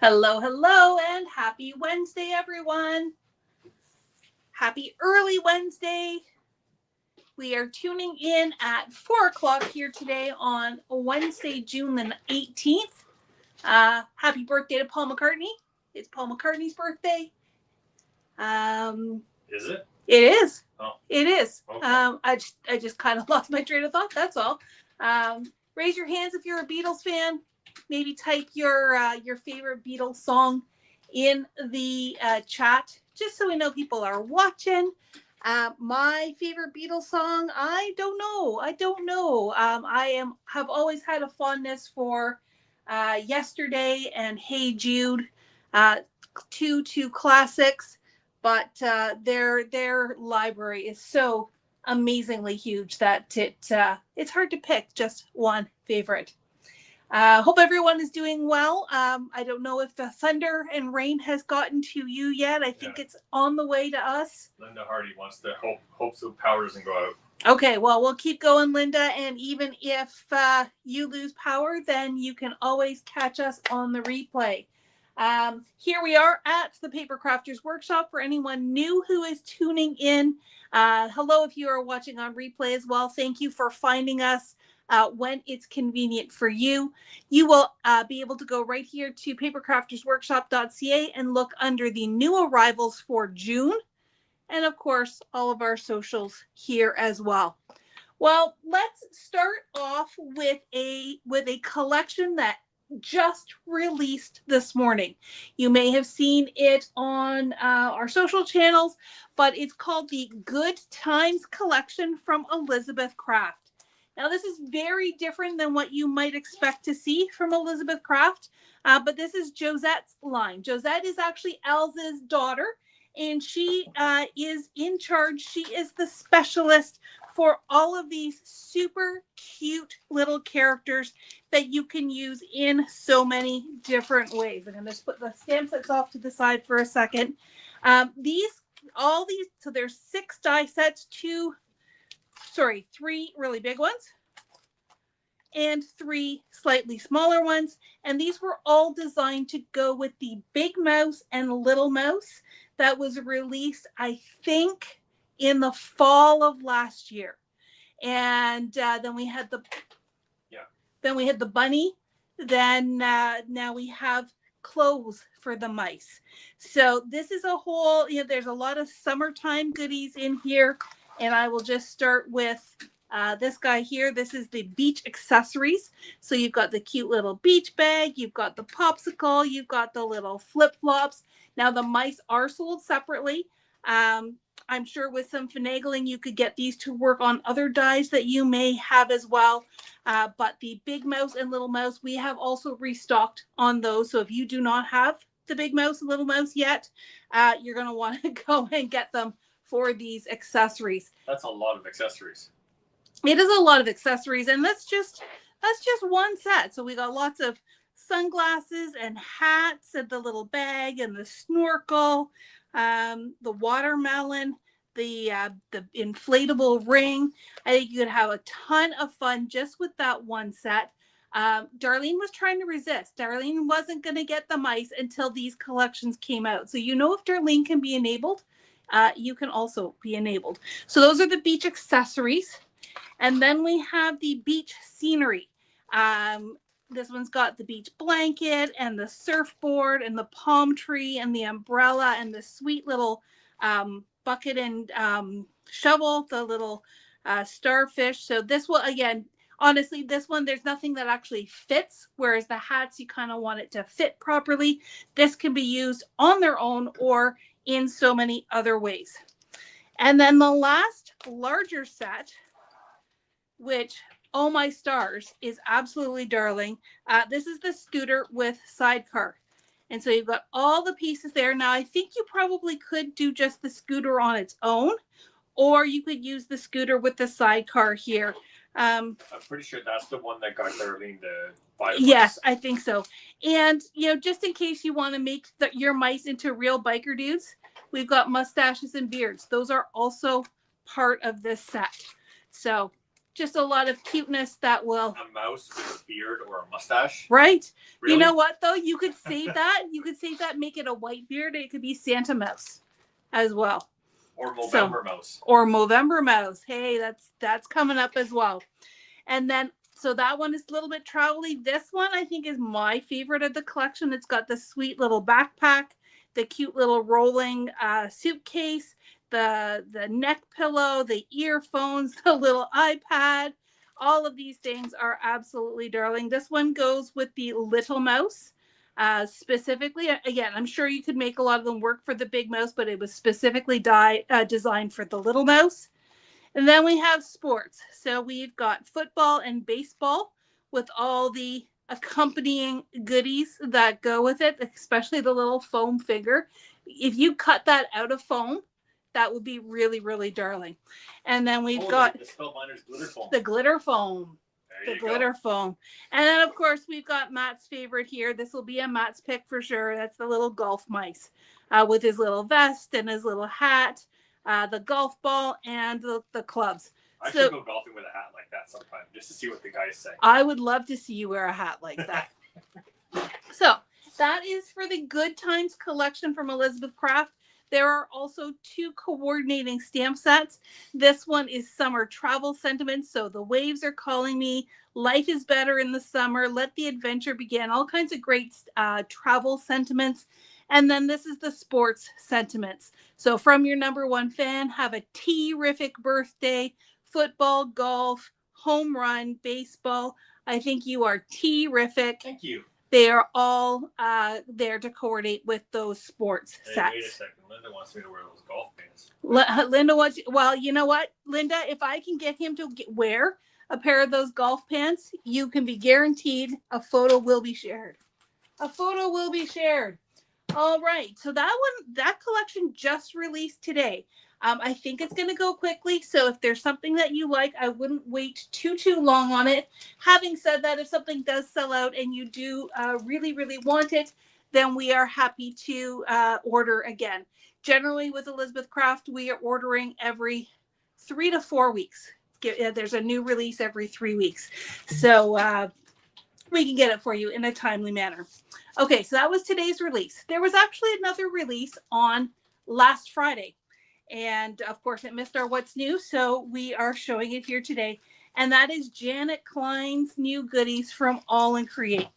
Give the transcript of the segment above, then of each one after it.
Hello, hello, and happy Wednesday, everyone. Happy early Wednesday. We are tuning in at 4 o'clock here today on Wednesday, June the 18th. Happy birthday to Paul McCartney. It's Paul McCartney's birthday. Is it? It is. Oh. It is. Okay. I just kind of lost my train of thought, that's all. Raise your hands if you're a Beatles fan. Maybe type your favorite Beatles song in the chat, just so we know people are watching. My favorite Beatles song, I don't know. I have always had a fondness for Yesterday and Hey Jude, two classics, but their library is so amazingly huge that it's hard to pick just one favorite. Hope everyone is doing well. I don't know if the thunder and rain has gotten to you yet. I think it's on the way to us. Linda Hardy wants to hope the power doesn't go out. Okay, well, we'll keep going, Linda. And even if you lose power, then you can always catch us on the replay. Here we are at the Paper Crafters Workshop. For anyone new who is tuning in, hello if you are watching on replay as well. Thank you for finding us. When it's convenient for you. You will be able to go right here to papercraftersworkshop.ca and look under the new arrivals for June. And of course, all of our socials here as well. Well, let's start off with a collection that just released this morning. You may have seen it on our social channels, but it's called the Good Times Collection from Elizabeth Craft. Now, this is very different than what you might expect to see from Elizabeth Craft, but this is Josette's line. Josette is actually Elsa's daughter, and she is in charge. She is the specialist for all of these super cute little characters that you can use in so many different ways. I'm going to just put the stamp sets off to the side for a second. So there's 6 die sets, 3 really big ones and 3 slightly smaller ones. And these were all designed to go with the Big Mouse and Little Mouse that was released, I think, in the fall of last year. And then we had the bunny. Then now we have clothes for the mice. So this is a whole, there's a lot of summertime goodies in here. And I will just start with this guy here. This is the beach accessories. So you've got the cute little beach bag. You've got the popsicle. You've got the little flip-flops. Now, the mice are sold separately. I'm sure with some finagling, you could get these to work on other dies that you may have as well. But the Big Mouse and Little Mouse, we have also restocked on those. So if you do not have the Big Mouse and Little Mouse yet, you're going to want to go and get them for these accessories. That's a lot of accessories. It is a lot of accessories, and that's just one set. So we got lots of sunglasses and hats and the little bag and the snorkel, the watermelon, the inflatable ring. I think you could have a ton of fun just with that one set. Darlene was trying to resist. Darlene wasn't going to get the mice until these collections came out. So if Darlene can be enabled, you can also be enabled. So those are the beach accessories. And then we have the beach scenery. This one's got the beach blanket and the surfboard and the palm tree and the umbrella and the sweet little bucket and shovel, the little starfish. So this will, again, honestly, this one, there's nothing that actually fits, whereas the hats, you kind of want it to fit properly. This can be used on their own or in so many other ways. And then the last larger set, which, oh my stars, is absolutely darling. This is the scooter with sidecar. And so you've got all the pieces there. Now, I think you probably could do just the scooter on its own, or you could use the scooter with the sidecar here. I'm pretty sure that's the one that got Darlene to buy the mice. Yes, I think so. And, just in case you want to make your mice into real biker dudes, we've got mustaches and beards. Those are also part of this set. So just a lot of cuteness that will. A mouse with a beard or a mustache. Right. Really? You know what though? You could save that. You could save that. Make it a white beard. It could be Santa Mouse, as well. Or Movember Mouse. Or Movember Mouse. Hey, that's coming up as well. And then, so that one is a little bit travel-y. This one I think is my favorite of the collection. It's got the sweet little backpack, the cute little rolling suitcase, the neck pillow, the earphones, the little iPad. All of these things are absolutely darling. This one goes with the little mouse. Specifically, again, I'm sure you could make a lot of them work for the big mouse, but it was specifically designed for the little mouse. And then we have sports. So we've got football and baseball with all the accompanying goodies that go with it, especially the little foam figure. If you cut that out of foam, that would be really, really darling. And then we've got the Spellbinders glitter foam. The glitter foam. There The glitter foam. And then, of course, we've got Matt's favorite here. This will be a Matt's pick for sure. That's the little golf mice with his little vest and his little hat, the golf ball, and the clubs. I should go golfing with a hat like that sometime just to see what the guys say. I would love to see you wear a hat like that. So that is for the Good Times collection from Elizabeth Craft. There are also 2 coordinating stamp sets. This one is summer travel sentiments. So the waves are calling me. Life is better in the summer. Let the adventure begin. All kinds of great travel sentiments. And then this is the sports sentiments. So from your number 1 fan, have a terrific birthday. Football, golf, home run, baseball. I think you are terrific. Thank you. They are all there to coordinate with those sports sets. Wait a second. Linda wants me to wear those golf pants. Linda wants. Well, you know what, Linda? If I can get him to wear a pair of those golf pants, you can be guaranteed a photo will be shared. A photo will be shared. All right. So that collection just released today. I think it's going to go quickly. So if there's something that you like, I wouldn't wait too long on it. Having said that, if something does sell out and you do really, really want it, then we are happy to order again. Generally with Elizabeth Craft, we are ordering every 3 to 4 weeks. There's a new release every 3 weeks. So we can get it for you in a timely manner. Okay, so that was today's release. There was actually another release on last Friday. And of course, it missed our What's New, so we are showing it here today. And that is Janet Klein's new goodies from All and Create.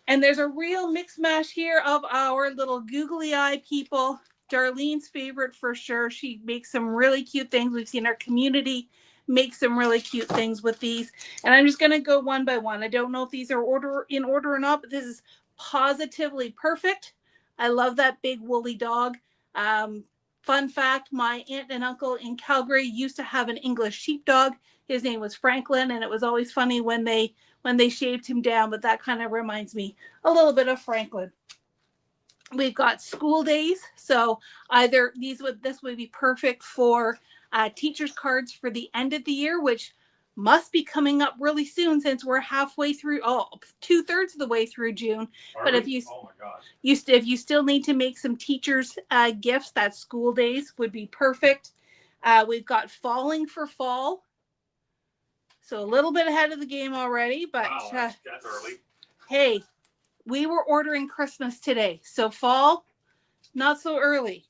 And there's a real mix mash here of our little googly eye people. Darlene's favorite for sure. She makes some really cute things. We've seen our community make some really cute things with these. And I'm just going to go one by one. I don't know if these are in order or not, but this is positively perfect. I love that big woolly dog. Fun fact, my aunt and uncle in Calgary used to have an English sheepdog. His name was Franklin, and it was always funny when they shaved him down, but that kind of reminds me a little bit of Franklin. We've got school days, so either this would be perfect for teachers' cards for the end of the year, which must be coming up really soon since we're halfway through, 2/3 of the way through June. But if you, oh my gosh, if you still need to make some teachers gifts, that school days would be perfect. We've got Falling for Fall, so a little bit ahead of the game already. But wow, that's early. Hey, we were ordering Christmas today, so fall, not so early.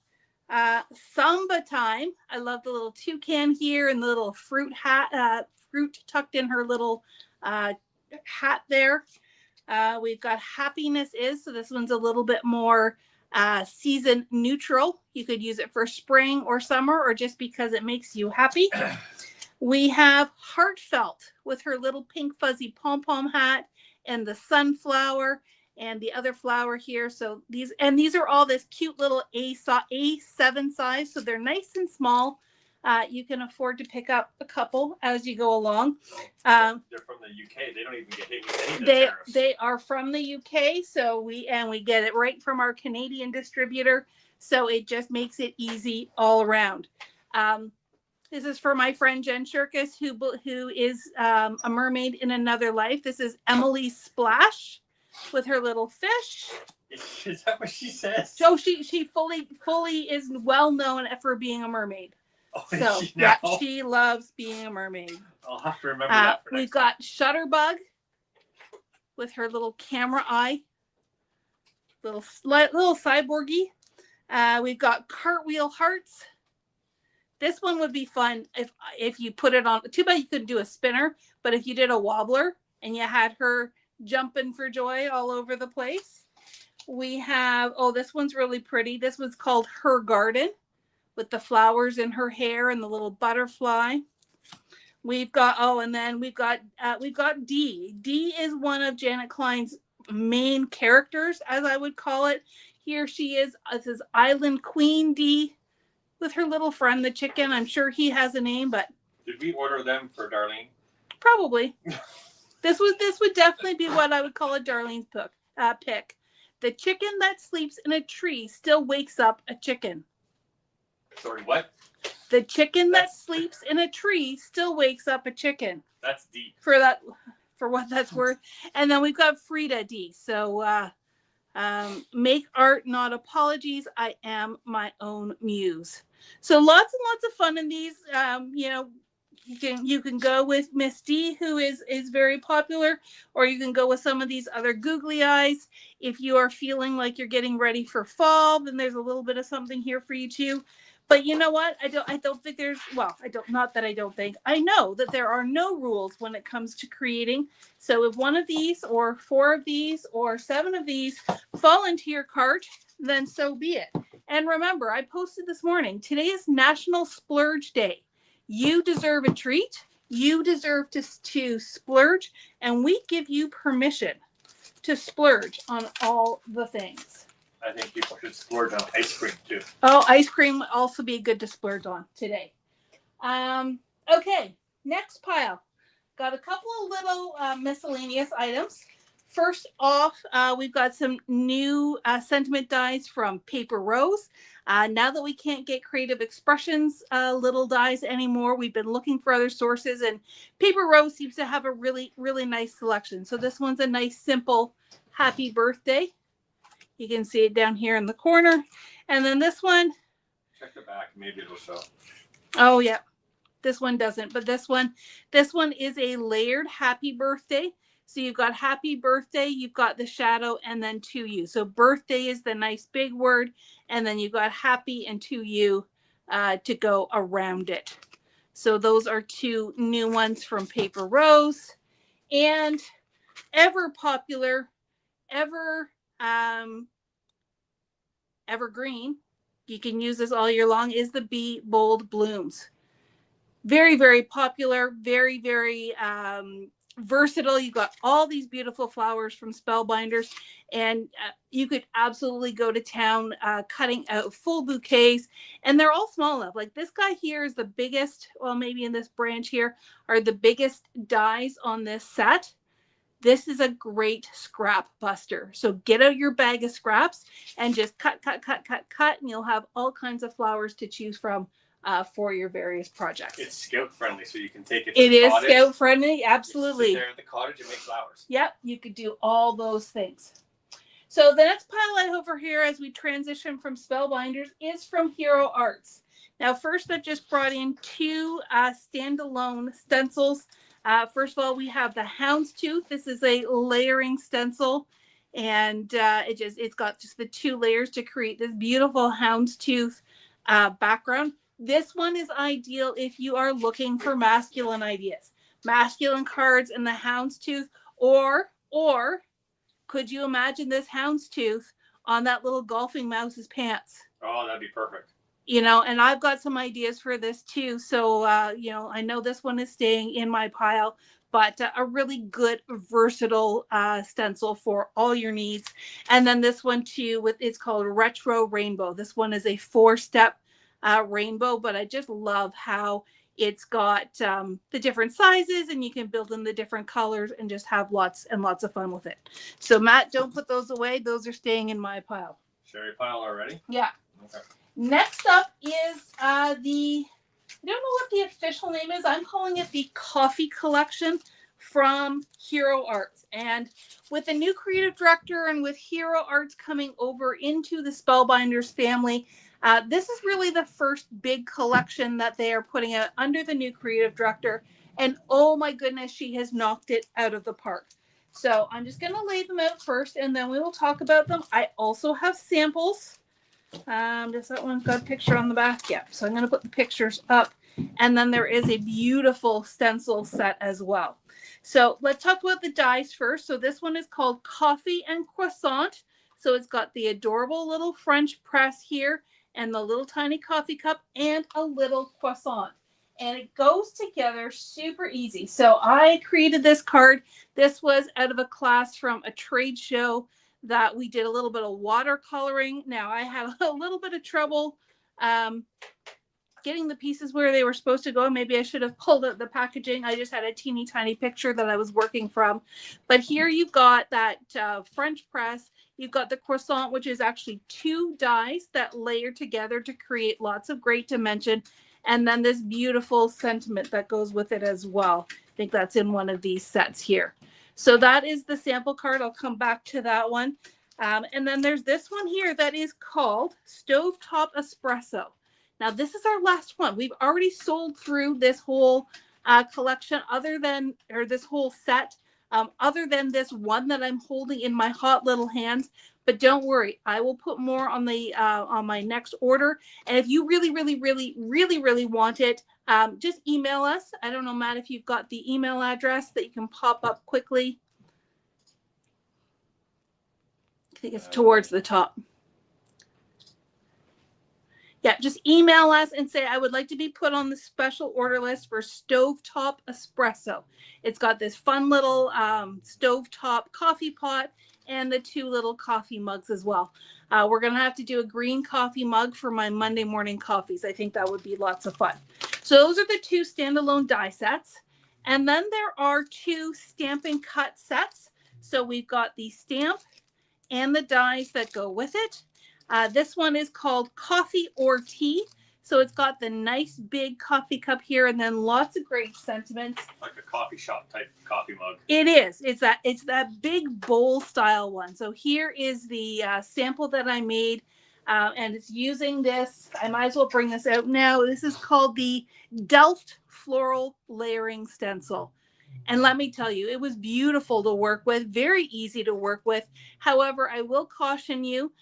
Samba time. I love the little toucan here and the little fruit hat. Fruit tucked in her little hat there. We've got Happiness Is. So this one's a little bit more season neutral. You could use it for spring or summer or just because it makes you happy. We have Heartfelt with her little pink fuzzy pom-pom hat and the sunflower and the other flower here. So these are all this cute little A7 size. So they're nice and small. You can afford to pick up a couple as you go along. They're from the UK. They don't even get hit with any of the tariffs. They are from the UK, so we get it right from our Canadian distributor. So it just makes it easy all around. This is for my friend Jen Shirkus, who is a mermaid in another life. This is Emily Splash with her little fish. Is that what she says? So she fully is well known for being a mermaid. Oh, So yeah, she loves being a mermaid. I'll have to remember that for next We've got Shutterbug with her little camera eye, little cyborgy. We've got Cartwheel Hearts. This one would be fun if you put it on. Too bad you couldn't do a spinner, but if you did a wobbler and you had her jumping for joy all over the place. We have, this one's really pretty. This one's called Her Garden with the flowers in her hair and the little butterfly. We've got, and then we've got Dee. Dee is one of Janet Klein's main characters, as I would call it. Here she is. This is Island Queen Dee with her little friend, the chicken. I'm sure he has a name, but. Did we order them for Darlene? Probably. This would definitely be what I would call a Darlene's pick. The chicken that sleeps in a tree still wakes up a chicken. Sorry, what? The chicken that sleeps in a tree still wakes up a chicken. That's deep. For what that's worth. And then we've got Frida D. So make art, not apologies. I am my own muse. So lots and lots of fun in these. You can go with Miss D, who is very popular, or you can go with some of these other googly eyes. If you are feeling like you're getting ready for fall, then there's a little bit of something here for you too. But you know what? I don't think there's, I know that there are no rules when it comes to creating. So if one of these or 4 of these or 7 of these fall into your cart, then so be it. And remember, I posted this morning, today is National Splurge Day. You deserve a treat. You deserve to splurge, and we give you permission to splurge on all the things. I think people should splurge on ice cream too. Oh, ice cream would also be good to splurge on today. Okay, next pile. Got a couple of little miscellaneous items. First off, we've got some new sentiment dies from Paper Rose. Now that we can't get Creative Expressions little dies anymore, we've been looking for other sources, and Paper Rose seems to have a really, really nice selection. So this one's a nice, simple happy birthday. You can see it down here in the corner. And then this one. Check the back, maybe it'll show. Oh, yeah. This one doesn't, but this one is a layered happy birthday. So you've got happy birthday, you've got the shadow, and then to you. So birthday is the nice big word, and then you've got happy and to you to go around it. So those are 2 new ones from Paper Rose. And ever popular, evergreen, you can use this all year long, is the Be Bold Blooms. Very, very popular, very, very versatile. You've got all these beautiful flowers from Spellbinders, and you could absolutely go to town cutting out full bouquets, and they're all small enough. Like this guy here is the biggest, well, maybe in this branch here are the biggest dies on this set. This is a great scrap buster. So get out your bag of scraps and just cut, and you'll have all kinds of flowers to choose from for your various projects. It's scout friendly, so you can take it to the cottage. It is scout friendly, absolutely. You sit there at the cottage and make flowers. Yep, you could do all those things. So the next pile I have over here as we transition from Spellbinders is from Hero Arts. Now, first I've just brought in 2 standalone stencils. First of all, we have the Houndstooth. This is a layering stencil, and it's got just the 2 layers to create this beautiful Houndstooth background. This one is ideal if you are looking for masculine ideas, masculine cards and the Houndstooth, or could you imagine this Houndstooth on that little golfing mouse's pants? Oh, that'd be perfect. And I've got some ideas for this too. So, I know this one is staying in my pile, but a really good, versatile stencil for all your needs. And then this one too, it's called Retro Rainbow. This one is a 4-step rainbow, but I just love how it's got the different sizes, and you can build in the different colors and just have lots and lots of fun with it. So Matt, don't put those away. Those are staying in my pile. Share your pile already? Yeah. Okay. Next up is I don't know what the official name is. I'm calling it the Coffee Collection from Hero Arts. And with the new creative director and with Hero Arts coming over into the Spellbinders family, This is really the first big collection that they are putting out under the new creative director. And oh my goodness, she has knocked it out of the park. So I'm just going to lay them out first and then we will talk about them. I also have samples. Does that one got a picture on the back? Yeah. So I'm going to put the pictures up. And then there is a beautiful stencil set as well. So let's talk about the dies first. So this one is called Coffee and Croissant. So it's got the adorable little French press here and the little tiny coffee cup and a little croissant. And it goes together super easy. So I created this card. This was out of a class from a trade show that we did a little bit of watercoloring. Now I had a little bit of trouble getting the pieces where they were supposed to go. Maybe I should have pulled out the packaging. I just had a teeny tiny picture that I was working from. But here you've got that French press. You've got the croissant, which is actually 2 dies that layer together to create lots of great dimension. And then this beautiful sentiment that goes with it as well. I think that's in one of these sets here. So that is the sample card. I'll come back to that one. And then there's this one here that is called Stovetop Espresso. Now, this is our last one. We've already sold through this whole collection this whole set, other than this one that I'm holding in my hot little hands. But don't worry, I will put more on the on my next order. And if you really, really, really, really, really want it, just email us. I don't know, Matt, if you've got the email address that you can pop up quickly. I think it's towards the top. Yeah, just email us and say, I would like to be put on the special order list for Stovetop Espresso. It's got this fun little stovetop coffee pot and the 2 little coffee mugs as well. We're going to have to do a green coffee mug for my Monday morning coffees. I think that would be lots of fun. So those are the 2 standalone die sets. And then there are 2 stamp and cut sets. So we've got the stamp and the dies that go with it. This one is called Coffee or Tea. So it's got the nice big coffee cup here and then lots of great sentiments. Like a coffee shop type coffee mug. It is. It's that big bowl style one. So here is the sample that I made. And it's using this. I might as well bring this out now. This is called the Delft Floral Layering Stencil. And let me tell you, it was beautiful to work with, very easy to work with. However, I will caution you,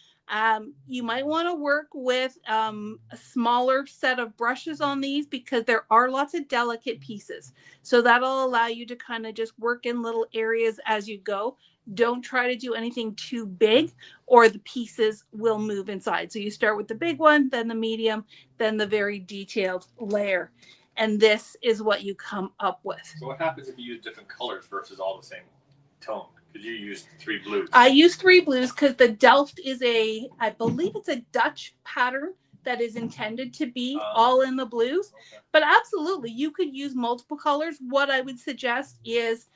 you might want to work with a smaller set of brushes on these because there are lots of delicate pieces. So that'll allow you to kind of just work in little areas as you go. Don't try to do anything too big or the pieces will move inside. So you start with the big one, then the medium, then the very detailed layer. And this is what you come up with. So what happens if you use different colors versus all the same tone? Because you used 3 blues. I use 3 blues because the Delft is I believe it's a Dutch pattern that is intended to be all in the blues. Okay. But absolutely, you could use multiple colors. What I would suggest is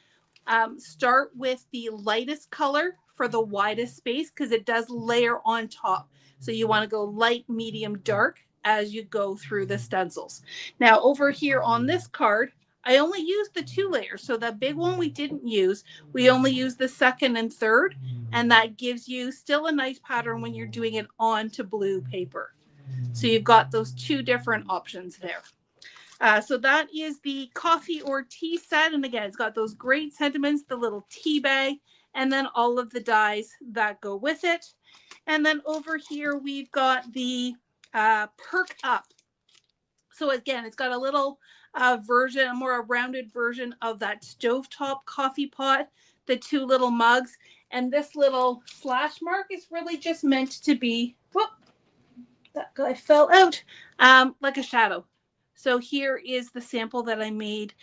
start with the lightest color for the widest space because it does layer on top. So you want to go light, medium, dark as you go through the stencils. Now over here on this card, I only used the 2 layers. So the big one we didn't use. We only used the second and third. And that gives you still a nice pattern when you're doing it onto blue paper. So you've got those 2 different options there. So that is the coffee or tea set. And again, it's got those great sentiments, the little tea bag, and then all of the dies that go with it. And then over here, we've got the Perk Up. So again, it's got a little version, a more rounded version of that stovetop coffee pot, the 2 little mugs, and this little slash mark is really just meant to be, whoop, that guy fell out, like a shadow. So here is the sample that I made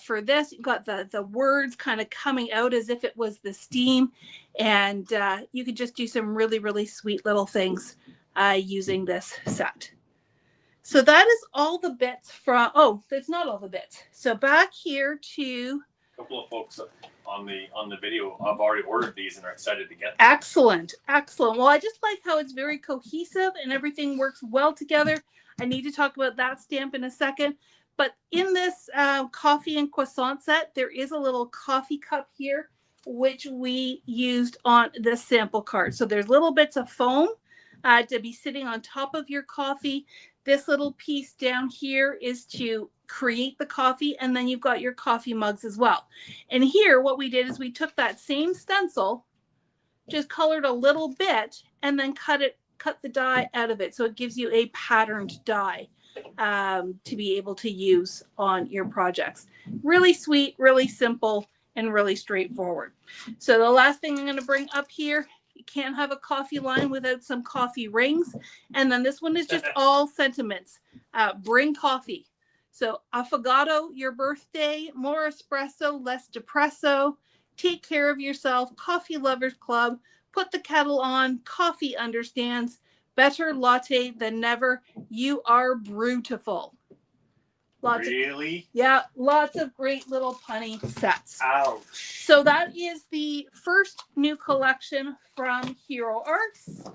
for this. You've got the words kind of coming out as if it was the steam, and you could just do some really, really sweet little things using this set. So that is all the bits from, that's not all the bits. So back here to... A couple of folks on the video have already ordered these and are excited to get them. Excellent. Excellent. Well, I just like how it's very cohesive and everything works well together. I need to talk about that stamp in a second. But in this coffee and croissant set, there is a little coffee cup here, which we used on this sample card. So there's little bits of foam to be sitting on top of your coffee. This little piece down here is to create the coffee, and then you've got your coffee mugs as well. And here what we did is we took that same stencil, just colored a little bit, and then cut the die out of it, so it gives you a patterned die to be able to use on your projects. Really sweet, really simple, and really straightforward. So the last thing I'm going to bring up here, you can't have a coffee line without some coffee rings. And then this one is just all sentiments. Bring coffee. So affogato, your birthday, more espresso, less depresso, take care of yourself, coffee lovers club, put the kettle on, coffee understands, better latte than never, you are beautiful. Really? Lots of great little punny sets. Ouch. So that is the first new collection from Hero Arts.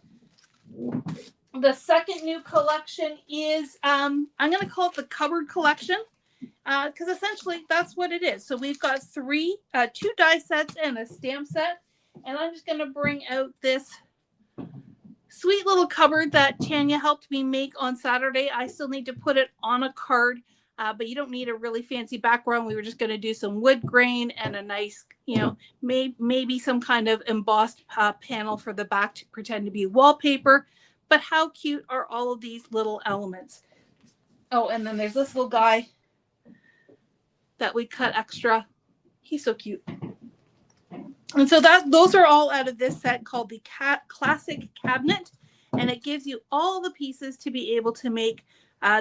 The second new collection is, I'm going to call it the cupboard collection, because essentially that's what it is. So we've got two die sets and a stamp set, and I'm just going to bring out this sweet little cupboard that Tanya helped me make on Saturday. I still need to put it on a card, but you don't need a really fancy background. We were just going to do some wood grain and a nice, maybe some kind of embossed panel for the back to pretend to be wallpaper. But how cute are all of these little elements? Oh, and then there's this little guy that we cut extra. He's so cute. And so those are all out of this set called the Classic Cabinet. And it gives you all the pieces to be able to make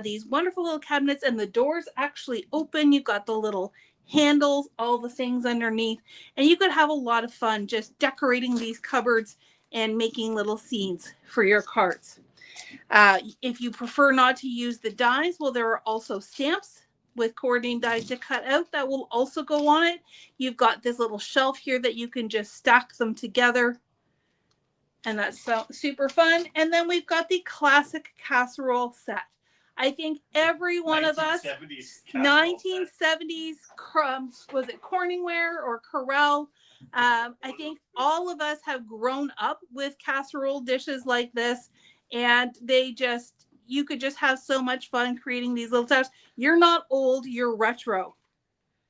these wonderful little cabinets. And the doors actually open. You've got the little handles, all the things underneath. And you could have a lot of fun just decorating these cupboards and making little scenes for your cards. If you prefer not to use the dies, well, there are also stamps with coordinating dies to cut out that will also go on it. You've got this little shelf here that you can just stack them together. And that's so super fun. And then we've got the classic casserole set. I think every one of us, 1970s, was it Corningware or Corel? I think all of us have grown up with casserole dishes like this, and you could just have so much fun creating these little towers. You're not old, you're retro.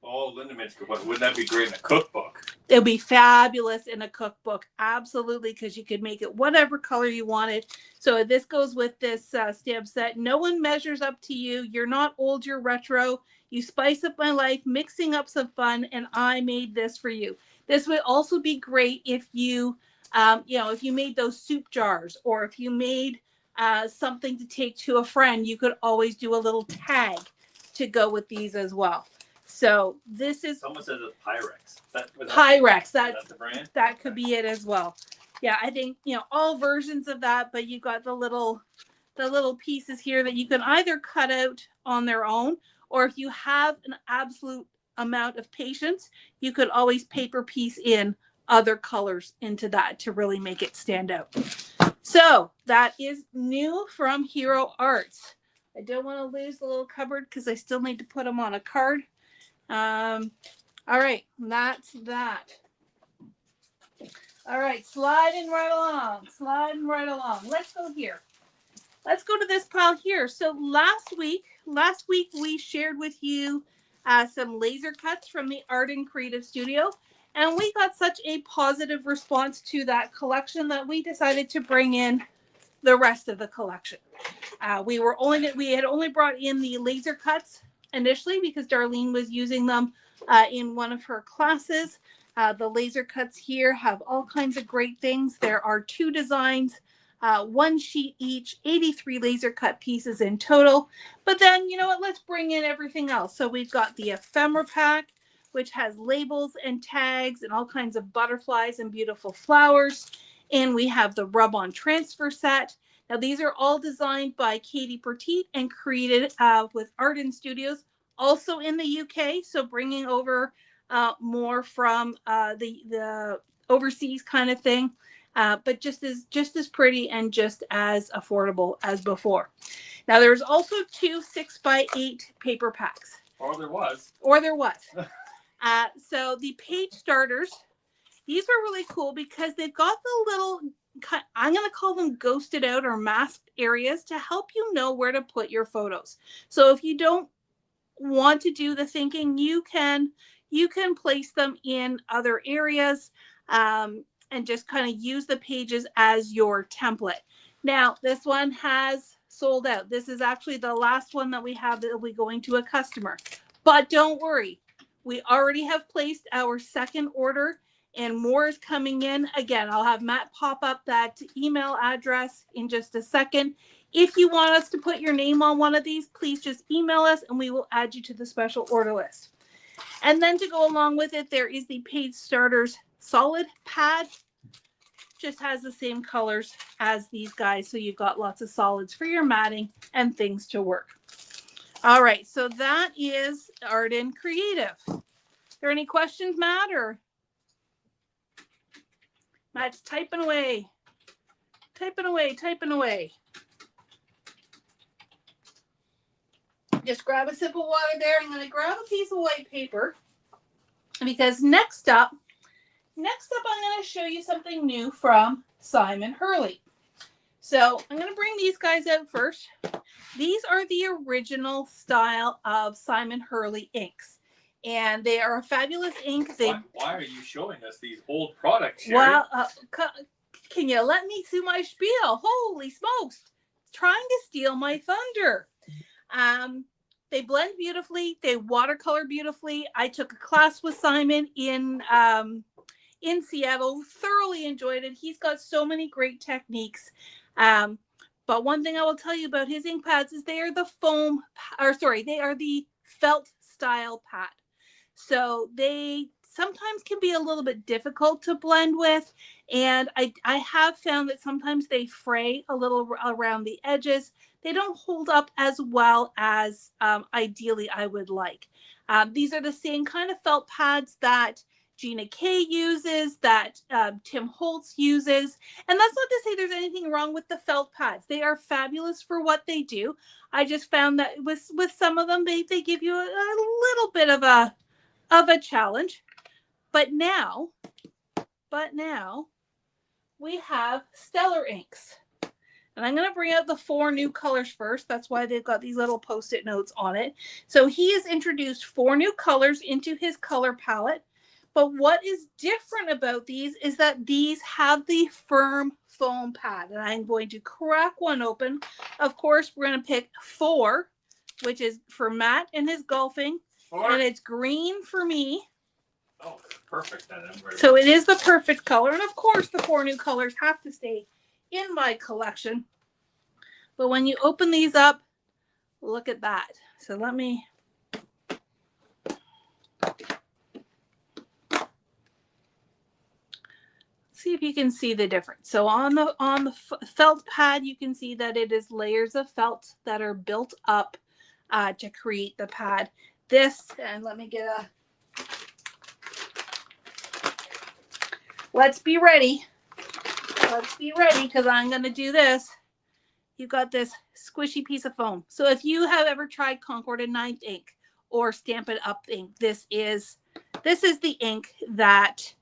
Oh, Linda mentioned, wouldn't that be great in a cookbook? It would be fabulous in a cookbook. Absolutely, because you could make it whatever color you wanted. So this goes with this stamp set. No one measures up to you. You're not old, you're retro. You spice up my life, mixing up some fun, and I made this for you. This would also be great if you made those soup jars, or if you made something to take to a friend. You could always do a little tag to go with these as well. So this is. Someone says it's Pyrex. Pyrex. That's the brand. That could be it as well. Yeah, I think all versions of that, but you got the little pieces here that you can either cut out on their own, or if you have an absolute amount of patience, you could always paper piece in other colors into that to really make it stand out. So that is new from Hero Arts. I don't want to lose the little cupboard because I still need to put them on a card. All right, that's that. All right, sliding right along. Let's go here. Let's go to this pile here. So last week we shared with you some laser cuts from the Art and Creative Studio, and we got such a positive response to that collection that we decided to bring in the rest of the collection. We had only brought in the laser cuts initially because Darlene was using them in one of her classes. The laser cuts here have all kinds of great things. There are 2 designs, 1 sheet each, 83 laser cut pieces in total. But then, you know what, let's bring in everything else. So we've got the ephemera pack, which has labels and tags and all kinds of butterflies and beautiful flowers. And we have the rub-on transfer set. Now, these are all designed by Katie Pertite and created with Art in Studios, also in the UK. So bringing over more from the overseas kind of thing, but just as pretty and just as affordable as before. Now, there's also 2 6x8 paper packs. Or there was. So the page starters, these are really cool because they've got the little, I'm going to call them ghosted out or masked areas to help you know where to put your photos. So if you don't want to do the thinking, you can place them in other areas, and just kind of use the pages as your template. Now, this one has sold out. This is actually the last one that we have that will be going to a customer. But don't worry, we already have placed our second order and more is coming in. Again, I'll have Matt pop up that email address in just a second. If you want us to put your name on one of these, please just email us and we will add you to the special order list. And then to go along with it, there is the Page Starters solid pad. Just has the same colors as these guys. So you've got lots of solids for your matting and things to work. All right, so that is Art and Creative. Are there any questions, Matt? Or Matt's typing away. Typing away. Just grab a sip of water there. I'm going to grab a piece of white paper because next up I'm going to show you something new from Simon Hurley. So I'm going to bring these guys out first. These are the original style of Simon Hurley inks. And they are a fabulous ink. Why are you showing us these old products, Sherry? Well, can you let me do my spiel? Holy smokes. Trying to steal my thunder. They blend beautifully. They watercolor beautifully. I took a class with Simon in Seattle. Thoroughly enjoyed it. He's got so many great techniques. But one thing I will tell you about his ink pads is they are the they are the felt style pad. So they sometimes can be a little bit difficult to blend with. And I have found that sometimes they fray a little around the edges. They don't hold up as well as ideally I would like. These are the same kind of felt pads that Gina Kay uses, that Tim Holtz uses. And that's not to say there's anything wrong with the felt pads. They are fabulous for what they do. I just found that with some of them, they give you a little bit of a challenge. But now we have Stellar inks. And I'm going to bring out the 4 new colors first. That's why they've got these little Post-it notes on it. So he has introduced 4 new colors into his color palette. But what is different about these is that these have the firm foam pad. And I'm going to crack one open. Of course, we're going to pick 4, which is for Matt and his golfing. 4. And it's green for me. Oh, perfect. So it is the perfect color. And of course, the 4 new colors have to stay in my collection. But when you open these up, look at that. So let me see if you can see the difference. So on the felt pad, you can see that it is layers of felt that are built up to create the pad. This, and let me get let's be ready. Let's be ready because I'm going to do this. You've got this squishy piece of foam. So if you have ever tried Concord and Ninth ink or Stampin' Up ink, this is the ink that,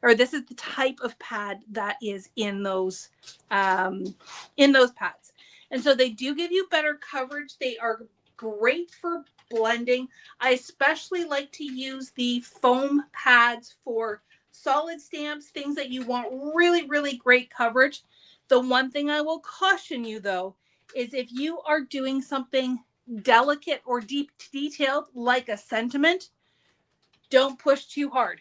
or this is the type of pad that is in those pads. And so they do give you better coverage. They are great for blending. I especially like to use the foam pads for solid stamps, things that you want really, really great coverage. The one thing I will caution you, though, is if you are doing something delicate or deep detailed, like a sentiment, don't push too hard.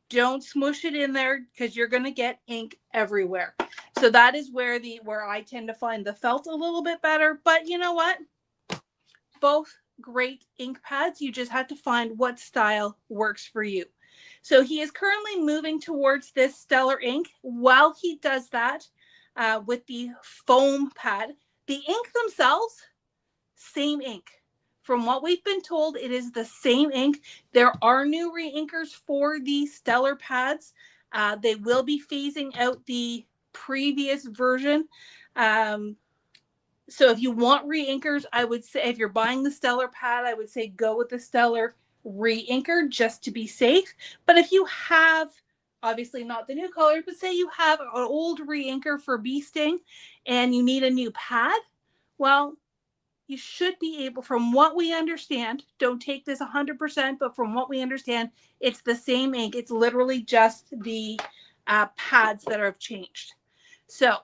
Don't smush it in there because you're going to get ink everywhere. So that is where I tend to find the felt a little bit better. But you know what? Both great ink pads. You just have to find what style works for you. So he is currently moving towards this Stellar ink. While he does that with the foam pad, the ink themselves, same ink. From what we've been told, it is the same ink. There are new re-inkers for the Stellar pads. They will be phasing out the previous version. So if you want re-inkers, I would say if you're buying the Stellar pad, I would say go with the Stellar re-inker just to be safe. But if you have obviously not the new colors, but say you have an old re-inker for bee sting and you need a new pad, well, you should be able, from what we understand, don't take this 100%, but from what we understand, it's the same ink. It's literally just the pads that have changed. So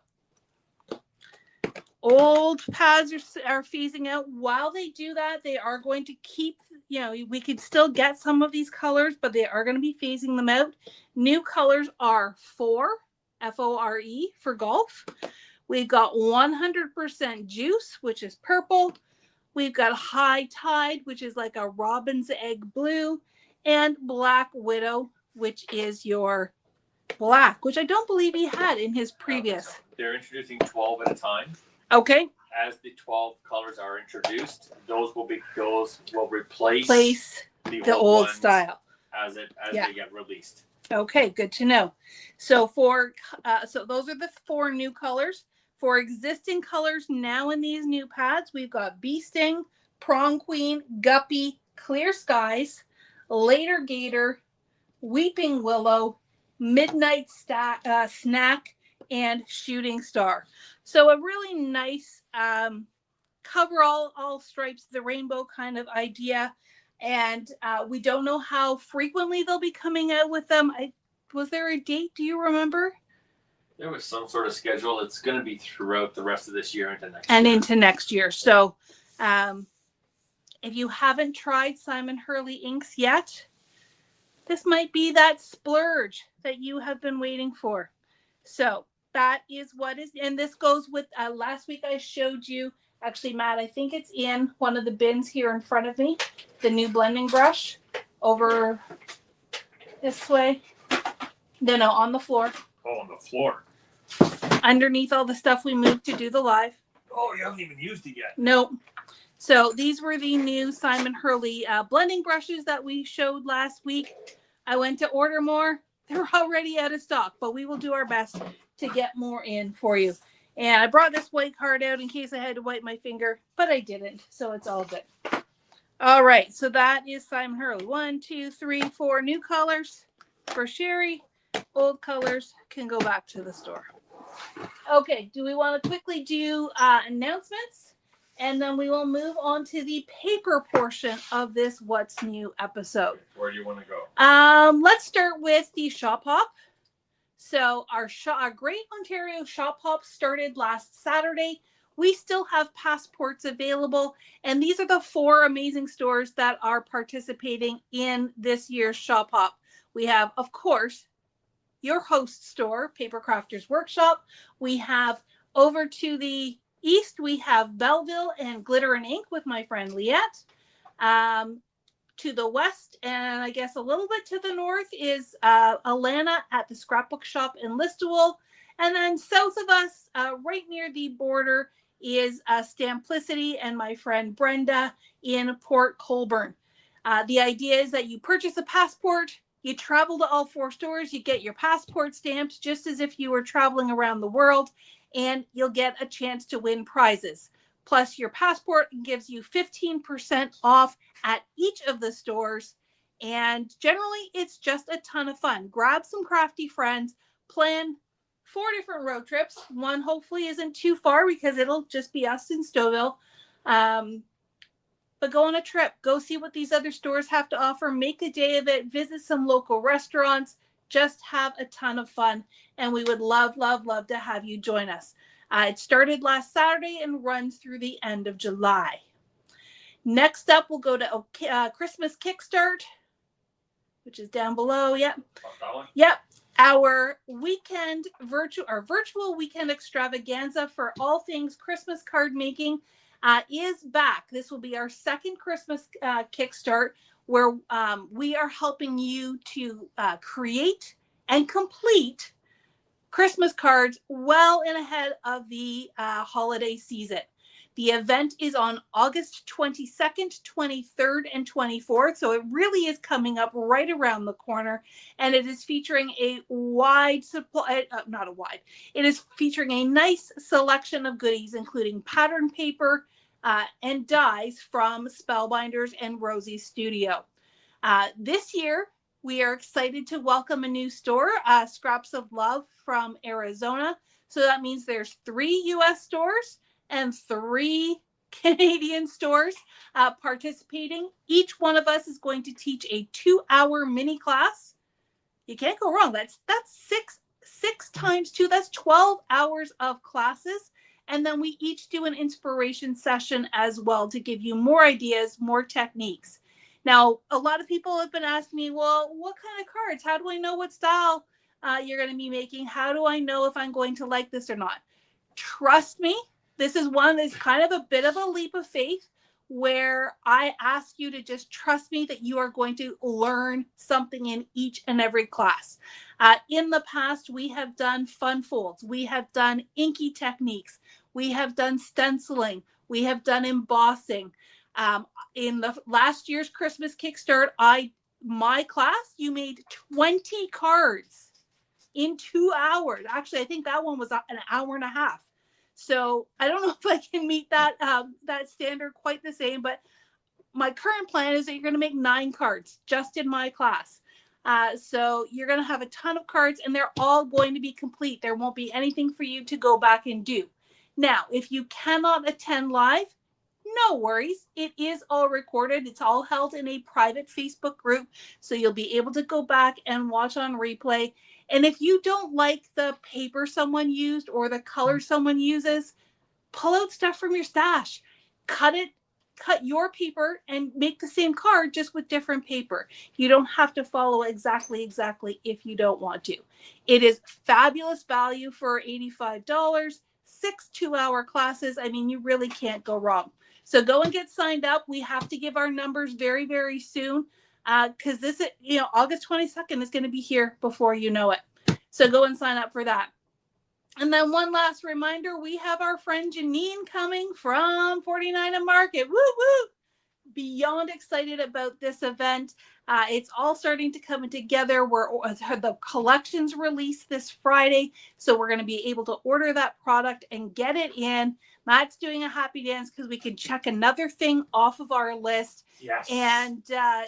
old pads are phasing out. While they do that, they are going to keep, we can still get some of these colors, but they are going to be phasing them out. New colors are F-O-R-E for golf. We've got 100% juice, which is purple. We've got high tide, which is like a robin's egg blue, and black widow, which is your black, which I don't believe he had in his previous. They're introducing 12 at a time. Okay. As the 12 colors are introduced, those will replace the old style as they get released. Okay, good to know. So so those are the 4 new colors. For existing colors now in these new pads, we've got Bee Sting, Prom Queen, Guppy, Clear Skies, Later Gator, Weeping Willow, Midnight Snack, and Shooting Star. So a really nice cover all stripes, the rainbow kind of idea. And we don't know how frequently they'll be coming out with them. Was there a date? Do you remember? There was some sort of schedule. It's going to be throughout the rest of this year into next year. So if you haven't tried Simon Hurley inks yet, this might be that splurge that you have been waiting for. So that is what is, and this goes with last week I showed you, actually, Matt, I think it's in one of the bins here in front of me, the new blending brush over this way. No, on the floor. Oh, on the floor. Underneath all the stuff we moved to do the live. Oh, you haven't even used it yet. Nope. So these were the new Simon Hurley blending brushes that we showed last week. I went to order more. They're already out of stock, but we will do our best to get more in for you. And I brought this white card out in case I had to wipe my finger, but I didn't, so it's all good. All right, so that is Simon Hurley. 1, 2, 3, 4 new colors for Sherry. Old colors can go back to the store. Okay, do we want to quickly do announcements? And then we will move on to the paper portion of this What's New episode. Where do you want to go? Let's start with the shop hop. So our Great Ontario shop hop started last Saturday. We still have passports available, and these are the 4 amazing stores that are participating in this year's shop hop. We have, of course, your host store, Paper Crafters Workshop. We have over to the east, we have Belleville and Glitter and Ink with my friend Liette. To the west, and I guess a little bit to the north, is Alana at the Scrapbook Shop in Listowel. And then south of us, right near the border, is Stamplicity and my friend Brenda in Port Colborne. The idea is that you purchase a passport, you travel to all 4 stores, you get your passport stamped just as if you were traveling around the world, and you'll get a chance to win prizes. Plus, your passport gives you 15% off at each of the stores. And generally, it's just a ton of fun. Grab some crafty friends, plan 4 different road trips. One hopefully isn't too far because it'll just be us in Stouffville. But go on a trip. Go see what these other stores have to offer. Make a day of it. Visit some local restaurants. Just have a ton of fun. And we would love, love, love to have you join us. It started last Saturday and runs through the end of July. Next up, we'll go to Christmas Kickstart, which is down below. Yep. That one? Yep. Our virtual weekend extravaganza for all things Christmas card making is back. This will be our second Christmas Kickstart, where we are helping you to create and complete Christmas cards well in ahead of the holiday season. The event is on August 22nd, 23rd, and 24th, so it really is coming up right around the corner, and it is featuring a wide supply, it is featuring a nice selection of goodies, including pattern paper and dies from Spellbinders and Rosie's Studio. This year, We are excited to welcome a new store, Scraps of Love from Arizona. So that means there's 3 US stores and 3 Canadian stores participating. Each one of us is going to teach a 2-hour mini class. You can't go wrong. That's six times 2. That's 12 hours of classes. And then we each do an inspiration session as well to give you more ideas, more techniques. Now, a lot of people have been asking me, well, what kind of cards? How do I know what style you're going to be making? How do I know if I'm going to like this or not? Trust me, this is one that's kind of a bit of a leap of faith where I ask you to just trust me that you are going to learn something in each and every class. In the past, we have done fun folds, we have done inky techniques, we have done stenciling, we have done embossing. In the last year's Christmas Kickstart, my class, you made 20 cards in 2 hours. Actually, I think that one was an hour and a half. So I don't know if I can meet that standard quite the same, but my current plan is that you're going to make 9 cards just in my class. So you're going to have a ton of cards, and they're all going to be complete. There won't be anything for you to go back and do. Now, if you cannot attend live, no worries. It is all recorded. It's all held in a private Facebook group. So you'll be able to go back and watch on replay. And if you don't like the paper someone used or the color someone uses, pull out stuff from your stash. Cut your paper and make the same card just with different paper. You don't have to follow exactly if you don't want to. It is fabulous value for $85. 6 2-hour classes. I mean, you really can't go wrong. So go and get signed up. We have to give our numbers very, very soon because this, August 22nd is going to be here before you know it. So go and sign up for that. And then one last reminder, we have our friend Janine coming from 49 and Market. Woo, woo. Beyond excited about this event. It's all starting to come together. The collections release this Friday, so we're going to be able to order that product and get it in. Matt's doing a happy dance because we can check another thing off of our list. Yes. And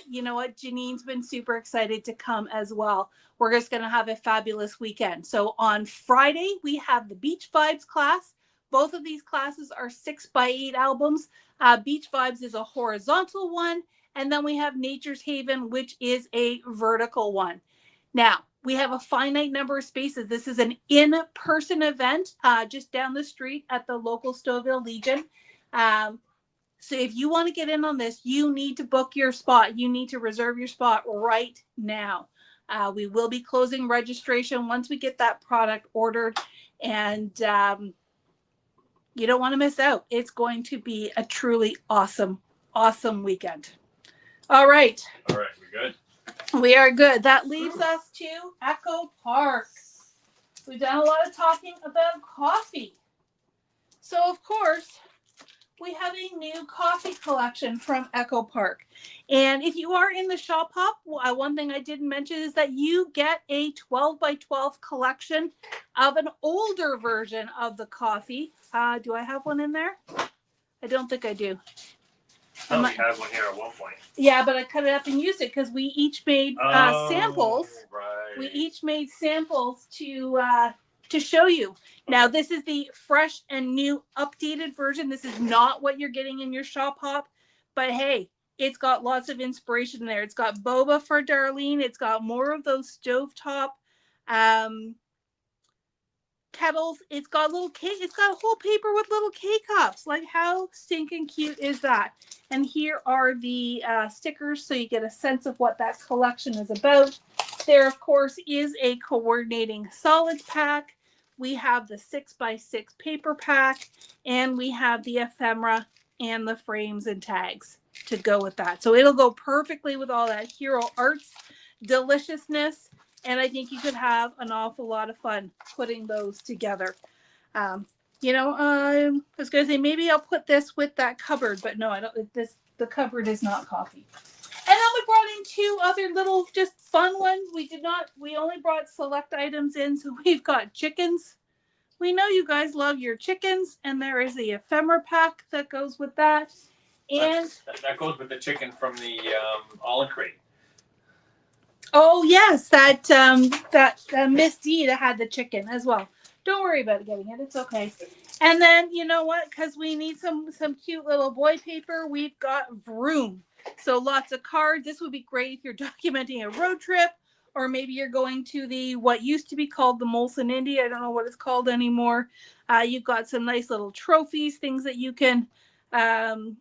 you know what? Janine's been super excited to come as well. We're just going to have a fabulous weekend. So on Friday, we have the Beach Vibes class. Both of these classes are 6x8 albums. Beach Vibes is a horizontal one. And then we have Nature's Haven, which is a vertical one. Now, we have a finite number of spaces. This is an in-person event just down the street at the local Stouffville Legion. So if you want to get in on this, you need to book your spot. You need to reserve your spot right now. We will be closing registration once we get that product ordered. And you don't want to miss out. It's going to be a truly awesome weekend. All right. All right, we good? We are good. That leaves us to Echo Park. We've done a lot of talking about coffee. So, of course, we have a new coffee collection from Echo Park. And if you are in the shop hop, one thing I didn't mention is that you get a 12x12 collection of an older version of the coffee. Do I have one in there? I don't think I do. I thought we had one here at one point. Yeah, but I cut it up and used it because we each made samples. Right. We each made samples to show you. Now, this is the fresh and new updated version. This is not what you're getting in your shop hop, but hey, it's got lots of inspiration there. It's got boba for Darlene. It's got more of those stovetop kettles. It's got little cake. It's got a whole paper with little K-cups. Like, how stinking cute is that? And here are the stickers, so you get a sense of what that collection is about. There, of course, is a coordinating solids pack. We have the 6x6 paper pack, and we have the ephemera and the frames and tags to go with that. So it'll go perfectly with all that Hero Arts deliciousness. And I think you could have an awful lot of fun putting those together. I was going to say, maybe I'll put this with that cupboard, but no, I don't. The cupboard is not coffee. And then we brought in 2 other little just fun ones. We only brought select items in. So we've got chickens. We know you guys love your chickens. And there is the ephemera pack that goes with that. And that goes with the chicken from the Olive Crate. Oh yes, that Miss D that had the chicken as well. Don't worry about getting it; it's okay. And then you know what? Because we need some cute little boy paper. We've got Vroom. So lots of cards. This would be great if you're documenting a road trip, or maybe you're going to the what used to be called the Molson Indy. I don't know what it's called anymore. You've got some nice little trophies, things that um,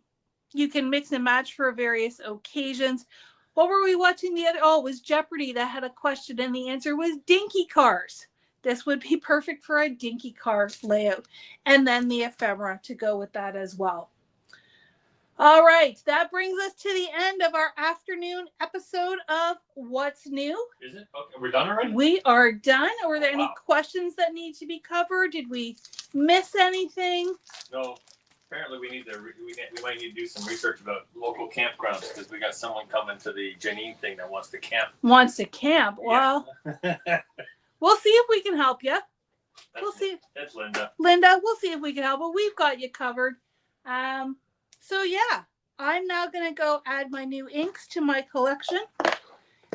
you can mix and match for various occasions. What were we watching the other? Oh, it was Jeopardy that had a question, and the answer was dinky cars. This would be perfect for a dinky car layout. And then the ephemera to go with that as well. All right, that brings us to the end of our afternoon episode of What's New. Is it? Okay, we're done already? We are done. Were there any questions that need to be covered? Did we miss anything? No. Apparently, we might need to do some research about local campgrounds because we got someone coming to the Janine thing that wants to camp. Wants to camp? Well, yeah. We'll see if we can help you. We'll see. That's Linda. Linda, we'll see if we can help. But we've got you covered. So yeah, I'm now gonna go add my new inks to my collection,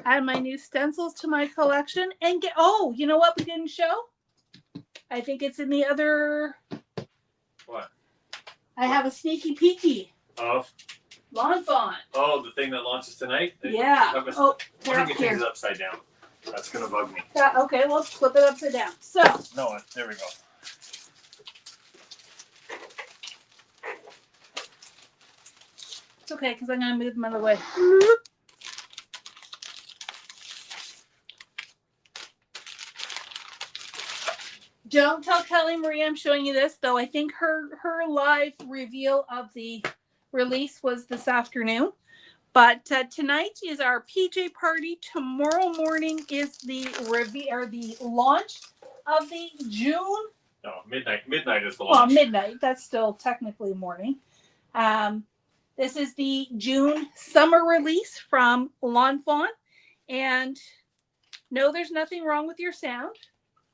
add my new stencils to my collection, and get. Oh, you know what we didn't show? I think it's in the other. What? I have a sneaky peeky. Of Lawn Fawn. Oh, the thing that launches tonight? Yeah. Oh, one of the things is upside down. That's going to bug me. Yeah, okay, let's flip it upside down. So. No, there we go. It's okay, because I'm going to move them out of the way. Don't tell Kelly Marie I'm showing you this, though I think her live reveal of the release was this afternoon. But tonight is our PJ party. Tomorrow morning is the launch of the June. No, midnight. Midnight is the launch. Well, midnight. That's still technically morning. This is the June summer release from Lawn Fawn. And no, there's nothing wrong with your sound.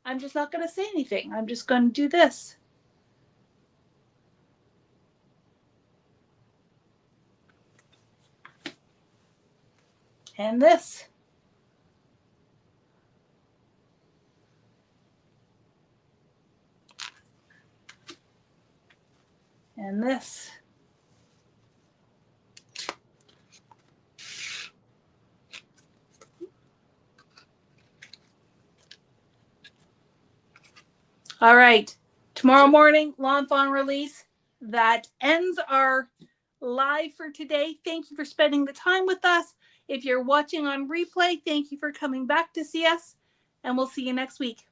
I'm just not going to say anything. I'm just going to do this. And this. And this. All right. Tomorrow morning, Lawn Fawn release. That ends our live for today. Thank you for spending the time with us. If you're watching on replay, thank you for coming back to see us. And we'll see you next week.